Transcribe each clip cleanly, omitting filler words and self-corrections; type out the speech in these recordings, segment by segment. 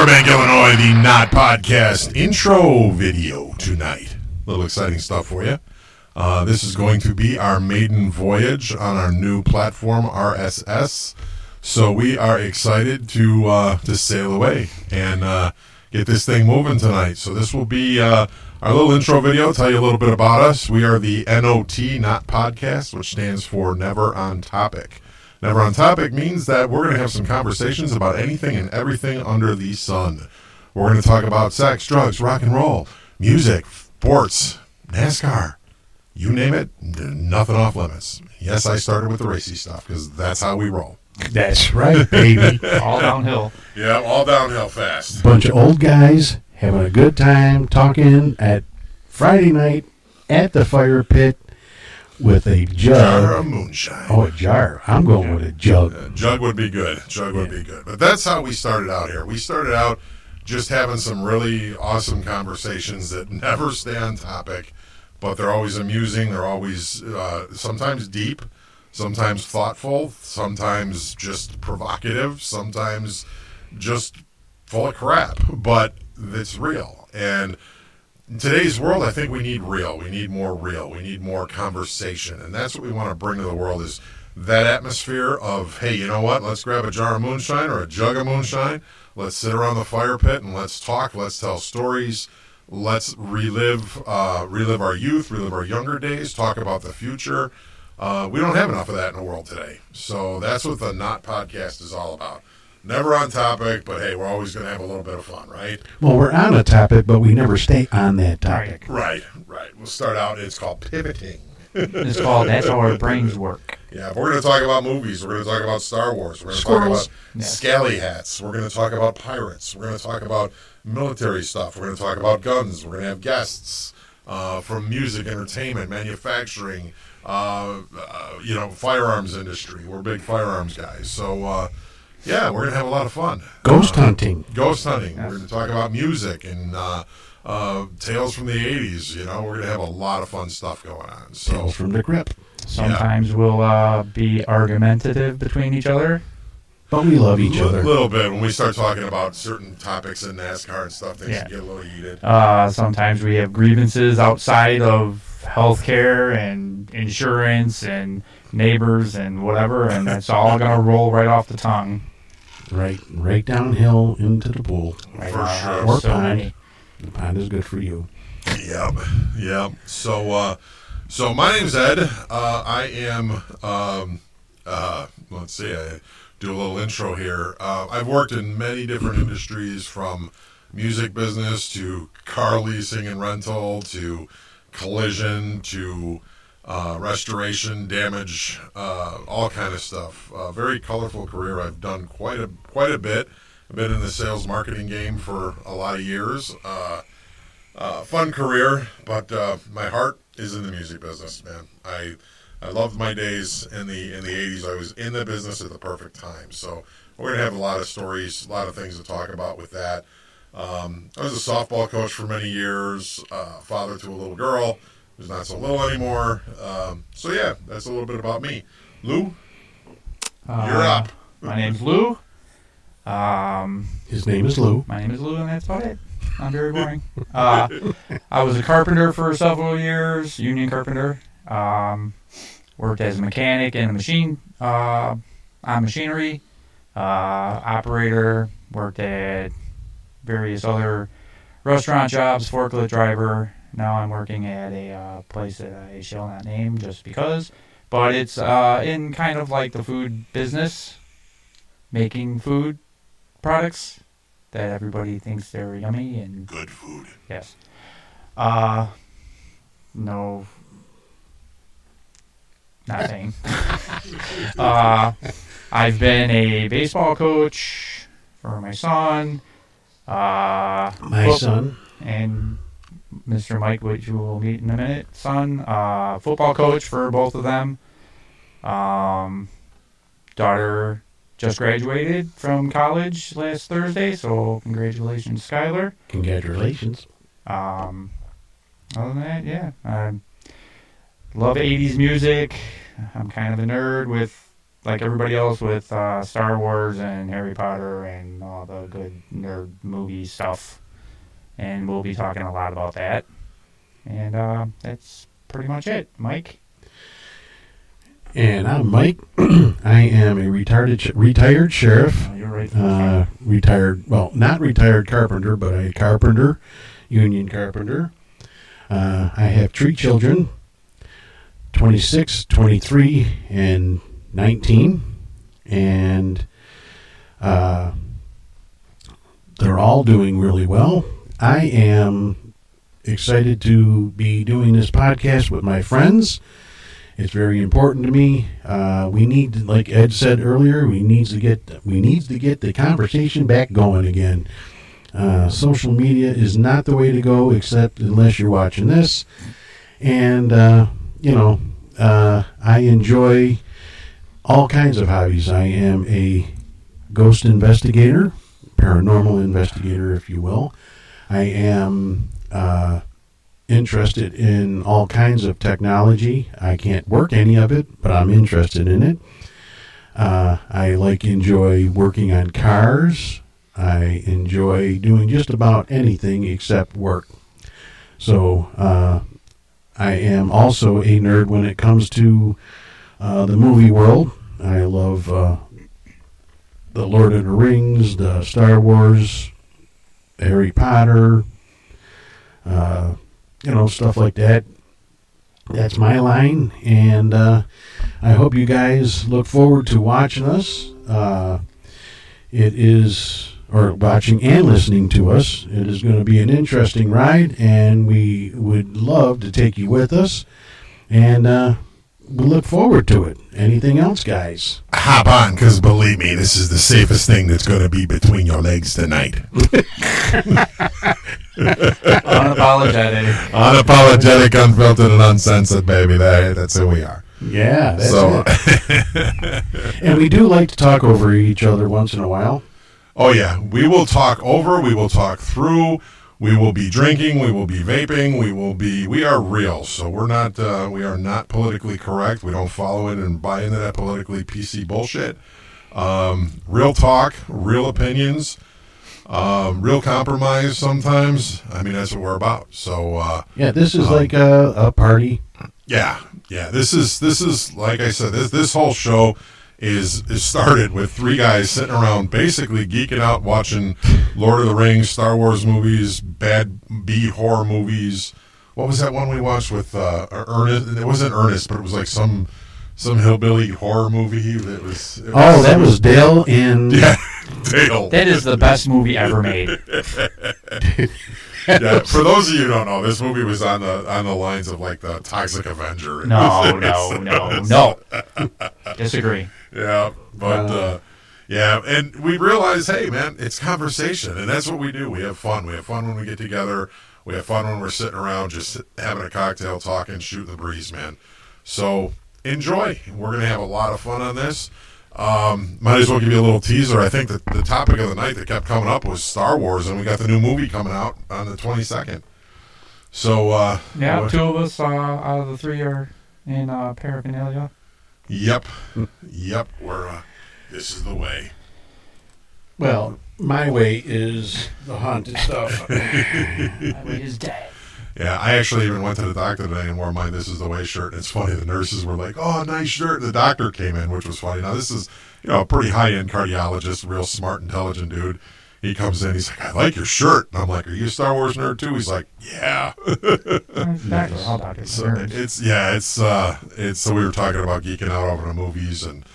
Burbank, Illinois, the Not Podcast intro video tonight. A little exciting stuff for you. This is going to be our maiden voyage on our new platform, RSS. So we are excited to sail away and get this thing moving tonight. So this will be our little intro video, tell you a little bit about us. We are the NOT, Not Podcast, which stands for Never On Topic. Never On Topic means that we're going to have some conversations about anything and everything under the sun. We're going to talk about sex, drugs, rock and roll, music, sports, NASCAR, you name it, nothing off limits. Yes, I started with the racy stuff because that's how we roll. That's right, baby. All downhill. Yeah, all downhill fast. Bunch of old guys having a good time talking at Friday night at the fire pit with a Jar jug. of moonshine. Oh, a jar. I'm going with a jug. Jug would be good. Jug would be good. But that's how we started out here. We started out just having some really awesome conversations that never stay on topic, but they're always amusing. They're always sometimes deep, sometimes thoughtful, sometimes just provocative, sometimes just full of crap. But it's real. And in today's world, I think we need real. We need more real. We need more conversation. And that's what we want to bring to the world is that atmosphere of, hey, you know what? Let's grab a jar of moonshine or a jug of moonshine. Let's sit around the fire pit and let's talk. Let's tell stories. Let's relive our youth, relive our younger days, talk about the future. We don't have enough of that in the world today. So that's what the Not Podcast is all about. Never on topic, but hey, we're always going to have a little bit of fun, right? Well, we're on a topic, but we never stay on that topic. Right. We'll start out, it's called pivoting. It's called That's How Our Brains Work. Yeah, if we're going to talk about movies, we're going to talk about Star Wars, we're going to Squirrels. talk about scally hats, we're going to talk about pirates, we're going to talk about military stuff, we're going to talk about guns, we're going to have guests from music, entertainment, manufacturing, firearms industry. We're big firearms guys, so yeah, we're going to have a lot of fun. Ghost hunting. Ghost hunting. Yes. We're going to talk about music and tales from the 80s. We're going to have a lot of fun stuff going on. So Tales from the Crypt. Sometimes we'll be argumentative between each other. But we love each other. A little bit. When we start talking about certain topics in NASCAR and stuff, things get a little heated. Sometimes we have grievances outside of healthcare and insurance and neighbors and whatever, and that's all going to roll right off the tongue. Right downhill into the pool. Right For now. sure. Or So pond. many. The pond is good for you. Yep. So my name's Ed. I am, let's see, I do a little intro here. I've worked in many different industries, from music business to car leasing and rental to collision to restoration, damage, all kind of stuff. Very colorful career. I've done quite a bit. I've been in the sales marketing game for a lot of years. Fun career, but my heart is in the music business, man. I loved my days in the 80s. I was in the business at the perfect time. So we're gonna have a lot of stories, a lot of things to talk about with that. I was a softball coach for many years, father to a little girl who's not so little anymore. So yeah, that's a little bit about me. Lou, you're up. My name's Lou. His name is Lou. My name is Lou, and that's about it. I'm very boring. I was a carpenter for several years, union carpenter. Worked as a mechanic in a machine, on machinery, operator. Worked at various other restaurant jobs, forklift driver. Now I'm working at a place that I shall not name just because. But it's in kind of like the food business, making food products that everybody thinks they're yummy and Good food. yes. No. Nothing. I've been a baseball coach for my son. My son. And Mr. Mike, which you will meet in a minute, son. Football coach for both of them. Daughter just graduated from college last Thursday, so congratulations, Skylar. Congratulations. Other than that, yeah. I love 80s music. I'm kind of a nerd with like everybody else with Star Wars and Harry Potter and all the good nerd movie stuff. And we'll be talking a lot about that. And that's pretty much it. Mike? And I'm Mike. I am a retired sheriff. Oh, you're right. Not retired carpenter, but a carpenter, union carpenter. I have 3 children, 26, 23, and 19. And they're all doing really well. I am excited to be doing this podcast with my friends. It's very important to me. We need, like Ed said earlier, we need to get the conversation back going again. Social media is not the way to go, except unless you're watching this. And I enjoy all kinds of hobbies. I am a ghost investigator, paranormal investigator, if you will. I am interested in all kinds of technology. I can't work any of it, but I'm interested in it. I enjoy working on cars. I enjoy doing just about anything except work. So I am also a nerd when it comes to the movie world. I love the Lord of the Rings, the Star Wars, Harry Potter, stuff like that. That's my line, and I hope you guys look forward to watching us. Watching and listening to us. It is going to be an interesting ride, and we would love to take you with us, and we look forward to it. Anything else, guys? Hop on, because believe me, this is the safest thing that's going to be between your legs tonight. Unapologetic, unfiltered, and uncensored, baby. That's who we are. Yeah, that's it. And we do like to talk over each other once in a while. Oh, yeah. We will talk over. We will talk through. We will be drinking. We will be vaping. We are real. So we are not politically correct. We don't follow it and buy into that politically PC bullshit. Real talk, real opinions, real compromise sometimes. I mean, that's what we're about. So, this is like a party. Yeah. This is like I said, this whole show is started with 3 guys sitting around basically geeking out watching Lord of the Rings, Star Wars movies, bad B horror movies. What was that one we watched with Ernest? It wasn't Ernest, but it was like some hillbilly horror movie. That was Dale and... Yeah, Dale. That is the best movie ever made. Yeah, for those of you who don't know, this movie was on the lines of like the Toxic Avenger. No. Disagree. Yeah, but and we realize, hey, man, it's conversation, and that's what we do. We have fun. We have fun when we get together. We have fun when we're sitting around just having a cocktail, talking, shooting the breeze, man. So enjoy. We're gonna have a lot of fun on this. Might as well give you a little teaser. I think that the topic of the night that kept coming up was Star Wars, and we got the new movie coming out on the 22nd. So 2 of us out of the 3 are in paraphernalia. Yep. We're this is the way. Well, my way is the haunted stuff. My way is dead. Yeah, I actually even went to the doctor today and wore my "This is the way" shirt. And it's funny, the nurses were like, "Oh, nice shirt." The doctor came in, which was funny. Now this is, a pretty high-end cardiologist, real smart, intelligent dude. He comes in, he's like, "I like your shirt." And I'm like, "Are you a Star Wars nerd too?" He's like, "Yeah." So we were talking about geeking out over the movies and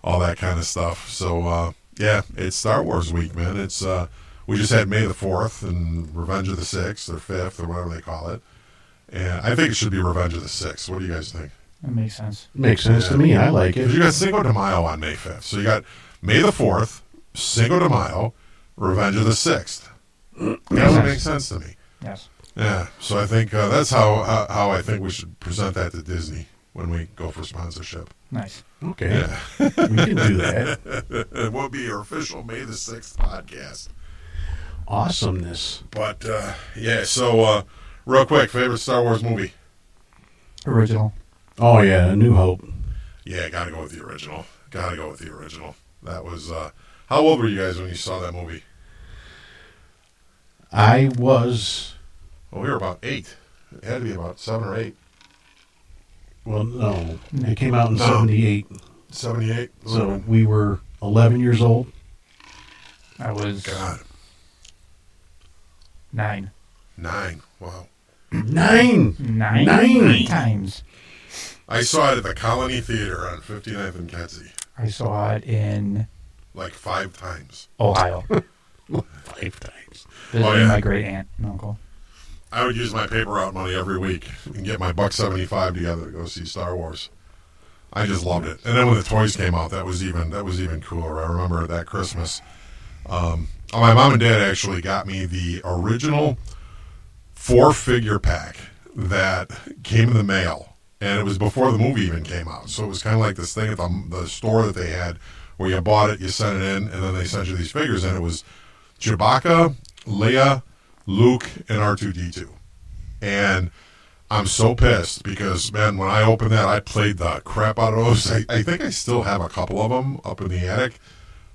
all that kind of stuff. So it's Star Wars week, man. It's we just had May the 4th and Revenge of the 6th or 5th or whatever they call it. And I think it should be Revenge of the 6th. What do you guys think? That makes sense. Makes sense to me. I like it. You got Cinco de Mayo on May 5th. So you got May the 4th, Cinco de Mayo, Revenge of the 6th. That would make sense to me. Yes. Yeah. So I think that's how I think we should present that to Disney when we go for sponsorship. Nice. Okay. Yeah. We can do that. It will be your official May the 6th podcast. Awesomeness. But, so real quick, favorite Star Wars movie? Original. Oh, yeah, A New Hope. Yeah, gotta go with the original. Gotta go with the original. That was. How old were you guys when you saw that movie? I was, Well, we were about 8. It had to be about 7 or 8. well, no, it came out in No. 78. 78. So we were 11 years old. I was God, 9. 9. Wow. 9. 9 times. I saw it at the Colony Theater on 59th and Kedzie. I saw it in Like 5 times. Ohio, 5 times. visiting Oh, yeah. my great aunt and uncle. I would use my paper route money every week and get my $1.75 together to go see Star Wars. I just loved it. And then when the toys came out, that was even cooler. I remember that Christmas. My mom and dad actually got me the original 4-figure pack that came in the mail, and it was before the movie even came out. So it was kind of like this thing at the store that they had, where you bought it, you sent it in, and then they sent you these figures, and it was Chewbacca, Leia, Luke, and R2-D2. And I'm so pissed because, man, when I opened that, I played the crap out of those. I think I still have a couple of them up in the attic.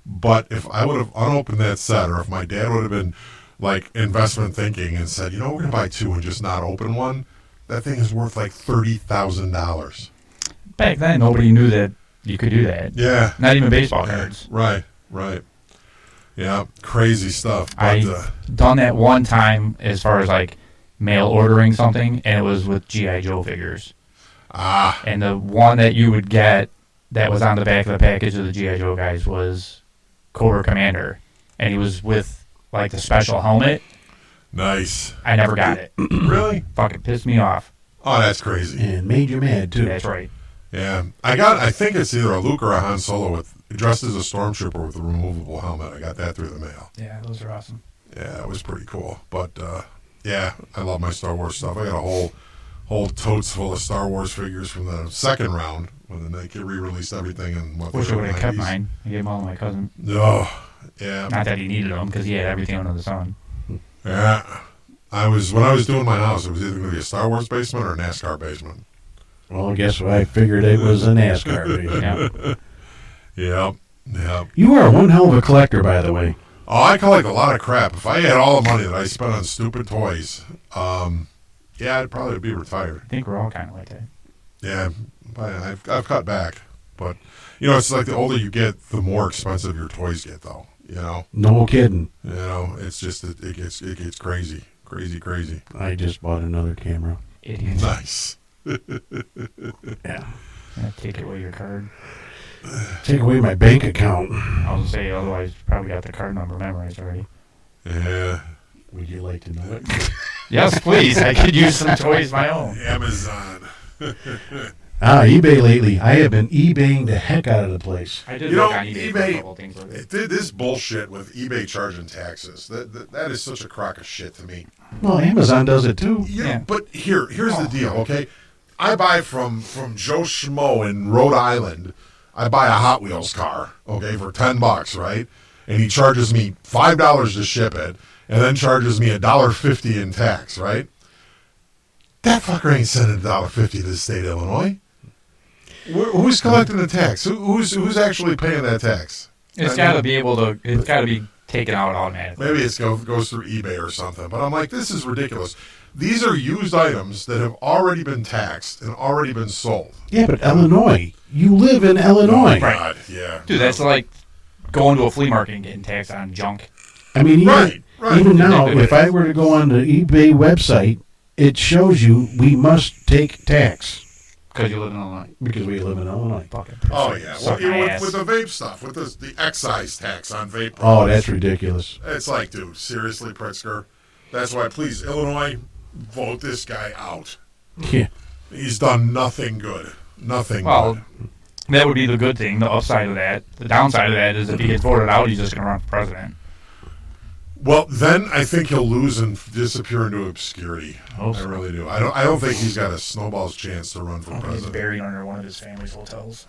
But if I would have unopened that set, or if my dad would have been like investment thinking and said, we're going to buy 2 and just not open one, that thing is worth like $30,000. Back then, nobody knew that you could do that. Yeah. Not even baseball cards. Right. Yeah, crazy stuff. But, I've done that one time as far as like mail ordering something, and it was with G.I. Joe figures. And the one that you would get that was on the back of the package of the G.I. Joe guys was Cobra Commander, and he was with like the special helmet. nice. I never got it. Really? Fucking pissed me off. Oh, that's crazy. And made you mad, too. That's right. Yeah, I think it's either a Luke or a Han Solo dressed as a stormtrooper with a removable helmet. I got that through the mail. Yeah, those are awesome. Yeah, it was pretty cool. But yeah, I love my Star Wars stuff. I got a whole totes full of Star Wars figures from the second round when they re-released everything in what Wish I would have kept 90s. mine. I gave them all to my cousin. Oh, yeah, Not that he needed them, because he had everything under the sun. yeah. When I was doing my house, it was either going to be a Star Wars basement or a NASCAR basement. Well, guess what? I figured it was a NASCAR race. Yeah. Yeah. You are one hell of a collector, by the way. Oh, I collect a lot of crap. If I had all the money that I spent on stupid toys, yeah, I'd probably be retired. I think we're all kind of like that. Yeah, I've cut back, but it's like the older you get, the more expensive your toys get, though. No kidding. It's just it gets crazy. I just bought another camera. Idiot. Nice. Yeah. Take away your card. Take away my bank account. I was going to say, otherwise, you probably got the card number memorized already. Yeah. Would you like to know it? Yes, please. I could use some toys of my own. Amazon. eBay lately. I have been eBaying the heck out of the place. I did You look know, on eBay for a couple things like It that. did this bullshit with eBay charging taxes. That is such a crock of shit to me. Well, Amazon does it too. Yeah. But here's the deal, okay? I buy from Joe Schmo in Rhode Island. I buy a Hot Wheels car, okay, for $10, right? And he charges me $5 to ship it, and then charges me $1.50 in tax, right? That fucker ain't sending $1.50 to the state of Illinois. Who's collecting the tax? Who's actually paying that tax? It's got to be able to. It's got to be taken out automatically. Maybe it goes through eBay or something. But I'm like, this is ridiculous. These are used items that have already been taxed and already been sold. Yeah, but Illinois. You live in Oh, Illinois. God, yeah. Dude, that's like going to a flea market and getting taxed on junk. I mean, Right. even now, if I were to go on the eBay website, it shows you we must take tax Because you live in Illinois. because we live in Illinois. Fucking Oh, yeah. Well, suck my ass. with the vape stuff, with the excise tax on vape. Oh, that's ridiculous. It's like, dude, seriously, Pritzker? That's why, please, Illinois, vote this guy out. Yeah. He's done nothing good. Nothing Well, good. that would be the good thing. The upside of that. The downside of that is if he gets voted out, he's just going to run for president. Well, then I think he'll lose and disappear into obscurity. Hope I so. really do. I don't think he's got a snowball's chance to run for He's president. buried under one of his family's hotels.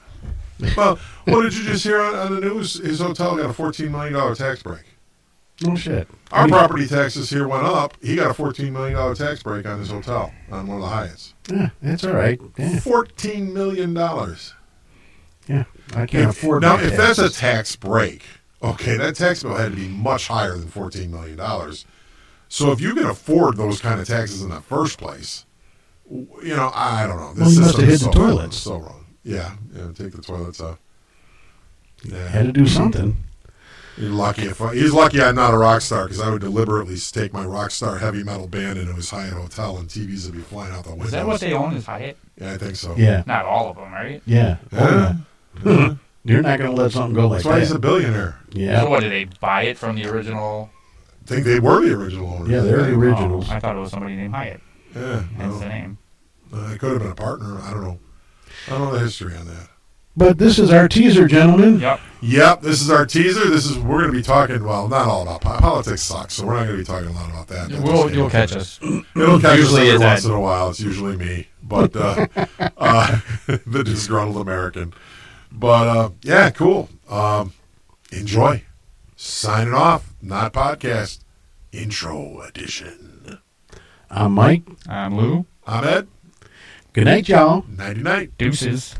Well, what did you just hear on the news? His hotel got a $14 million tax break. No shit. Our property taxes here went up. He got a $14 million tax break on his hotel, on one of the Hyatts. Yeah, that's all right. Yeah. $14 million. Yeah, I can't afford Now, my if that's a taxes. tax break, okay, that tax bill had to be much higher than $14 million. So if you can afford those kind of taxes in the first place, I don't know. This Well, you must system have is hid the so wrong. toilets. So wrong. Yeah, take the toilets out. Yeah. Had to do something. He's lucky I'm not a rock star, because I would deliberately take my rock star heavy metal band into his Hyatt hotel and TVs would be flying out the windows. Is that what they own? Is Hyatt? Yeah, I think so. Yeah, Not all of them, right? yeah. Yeah. Oh, yeah. You're not going to let something go like That's why he's a that. billionaire. Yeah, So what, did they buy it from the original? I think they were the original owners. yeah, they're the originals. Oh, I thought it was somebody named Hyatt. Yeah, Hence the no. name. It could have been a partner. I don't know. I don't know the history on that. But this is our teaser, gentlemen. Yep. Yep, this is our teaser. We're going to be talking, well, not all about politics sucks, so we're not going to be talking a lot about that. You'll catch us. It'll catch Usually us every it's once Ed. in a while. It's usually me, but the disgruntled American. But yeah, cool. Enjoy. Signing off. Not podcast. Intro edition. I'm Mike. I'm Lou. I'm Ed. Good night, y'all. Nighty night. Deuces.